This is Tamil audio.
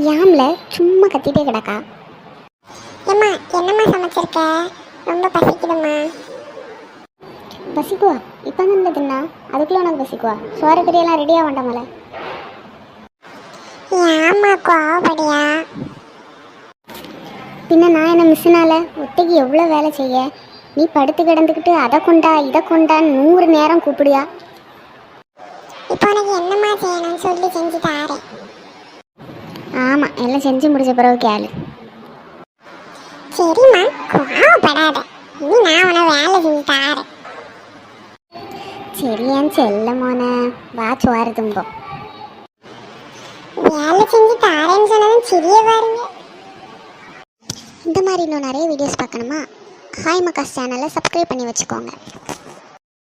யாம்ல சும்மா கத்திட்டே கிடக்கா. ஏம்மா என்னம்மா சமைச்சிருக்க? ரொம்ப பசிக்குதும்மா. பசிக்குவா? இப்போ தான் தின்னா அதுக்குள்ளே உனக்கு பசிக்குவா? சோற கறியெல்லாம் ரெடியாக வேண்டாமல? ஏம்மா கோவப்படியா? பின்ன நான் என்ன மிஸ்ஸுனால ஒத்தைக்கு எவ்வளோ வேலை செய்ய? நீ படுத்து கிடந்துக்கிட்டு அதை கொண்டா இதை கொண்டான்னு 100 நேரம் கூப்பிடுயா. இப்போ உனக்கு என்னம்மா செய்யணும்னு சொல்லி செஞ்சு தாரேன். ஆமாம், எல்லாம் செஞ்சு முடிச்ச பிறகு கேளு. சரிம்மா கோவப்படாத. இனி நான் உன வேலை செஞ்சு தாரேன். சரியான் செல்லமோன வா சோறு தும்போம். வேலை செஞ்சு தாரேன்னு சொன்னதும் சிறிய பாருங்க. இந்த மாதிரி இன்னும் நிறைய வீடியோஸ் பார்க்கணுமா? ஹாய் மக்காஸ் சேனலை சப்ஸ்கிரைப் பண்ணி வச்சுக்கோங்க.